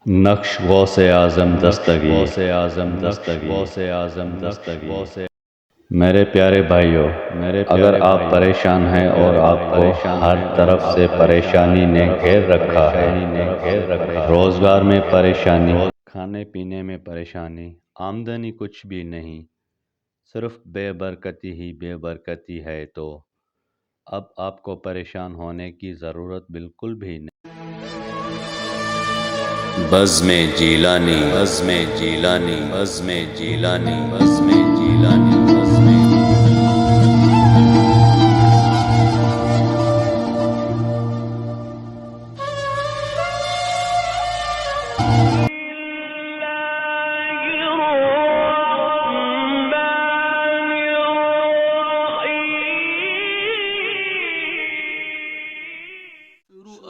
نقش غوث اعظم دستگیر میرے پیارے بھائیوں، اگر آپ پریشان ہیں اور آپ کو ہر طرف سے پریشانی نے گھیر رکھا ہے، روزگار میں پریشانی، کھانے پینے میں پریشانی، آمدنی کچھ بھی نہیں، صرف بے برکتی ہی بے برکتی ہے، تو اب آپ کو پریشان ہونے کی ضرورت بالکل بھی نہیں۔ بزم جیلانی بزم جیلانی بزم جیلانی بزم جیلانی بزم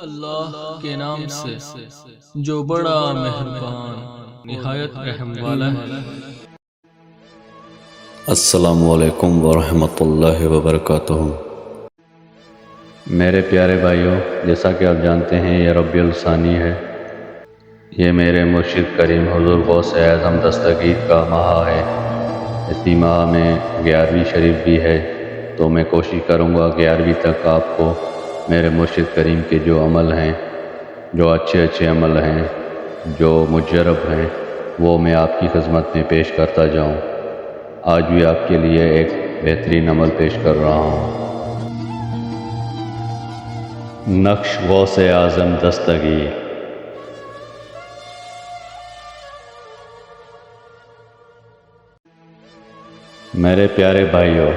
اللہ کے نام سے جو بڑا مہربان نہایت رحم والا ہے۔ السلام علیکم ورحمۃ اللہ وبرکاتہ۔ میرے پیارے بھائیوں، جیسا کہ آپ جانتے ہیں یہ ربیع الثانی ہے، یہ میرے مرشد کریم حضور غوث اعظم دستگیر کا ماہ ہے۔ اسی ماہ میں 11ویں شریف بھی ہے، تو میں کوشش کروں گا 11ویں تک آپ کو میرے مرشد کریم کے جو عمل ہیں، جو اچھے عمل ہیں، جو مجرب ہیں، وہ میں آپ کی خدمت میں پیش کرتا جاؤں۔ آج بھی آپ کے لیے ایک بہترین عمل پیش کر رہا ہوں۔ نقش غوث اعظم دستگیر۔ میرے پیارے بھائیوں،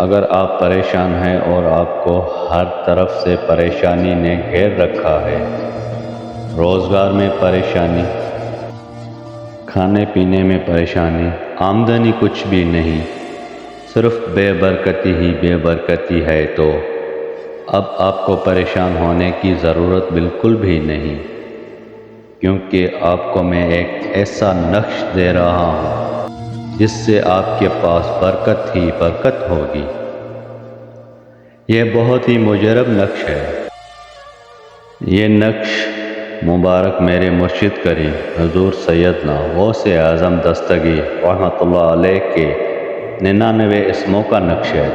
اگر آپ پریشان ہیں اور آپ کو ہر طرف سے پریشانی نے گھیر رکھا ہے، روزگار میں پریشانی، کھانے پینے میں پریشانی، آمدنی کچھ بھی نہیں، صرف بے برکتی ہی بے برکتی ہے، تو اب آپ کو پریشان ہونے کی ضرورت بالکل بھی نہیں، کیونکہ آپ کو میں ایک ایسا نقش دے رہا ہوں جس سے آپ کے پاس برکت ہی برکت ہوگی۔ یہ بہت ہی مجرب نقش ہے۔ یہ نقش مبارک میرے مرشد کریم حضور سیدنا غوث اعظم دستگیر رحمۃ اللہ علیہ کے 99 اسموں کا نقش ہے۔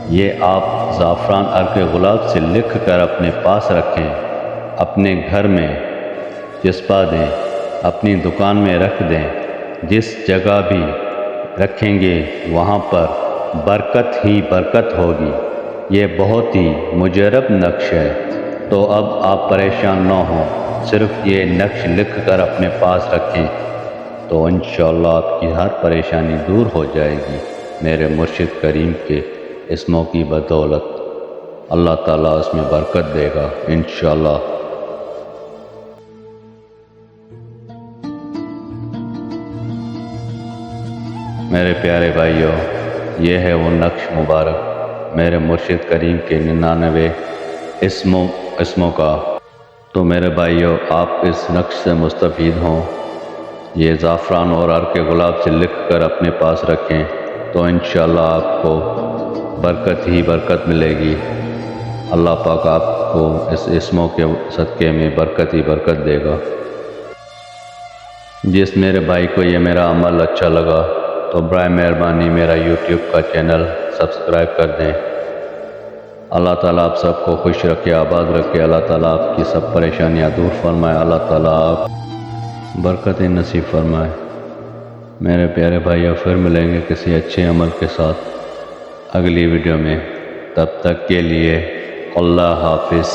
یہ آپ زعفران عرق گلاب سے لکھ کر اپنے پاس رکھیں، اپنے گھر میں چسپا دیں، اپنی دکان میں رکھ دیں، جس جگہ بھی رکھیں گے وہاں پر برکت ہی برکت ہوگی۔ یہ بہت ہی مجرب نقش ہے، تو اب آپ پریشان نہ ہوں، صرف یہ نقش لکھ کر اپنے پاس رکھیں تو انشاءاللہ آپ کی ہر پریشانی دور ہو جائے گی۔ میرے مرشد کریم کے اسموں کی بدولت اللہ تعالیٰ اس میں برکت دے گا انشاءاللہ۔ میرے پیارے بھائیوں، یہ ہے وہ نقش مبارک میرے مرشد کریم کے 99 اسموں کا۔ تو میرے بھائیوں، آپ اس نقش سے مستفید ہوں، یہ زعفران اور عرق گلاب سے لکھ کر اپنے پاس رکھیں تو انشاءاللہ آپ کو برکت ہی برکت ملے گی۔ اللہ پاک آپ کو اس اسموں کے صدقے میں برکت ہی برکت دے گا۔ جس میرے بھائی کو یہ میرا عمل اچھا لگا تو برائے مہربانی میرا یوٹیوب کا چینل سبسکرائب کر دیں۔ اللہ تعالیٰ آپ سب کو خوش رکھے، آباد رکھے، اللہ تعالیٰ آپ کی سب پریشانیاں دور فرمائے، اللہ تعالیٰ آپ برکت نصیب فرمائے۔ میرے پیارے بھائیوں، پھر ملیں گے کسی اچھے عمل کے ساتھ اگلی ویڈیو میں، تب تک کے لیے اللہ حافظ۔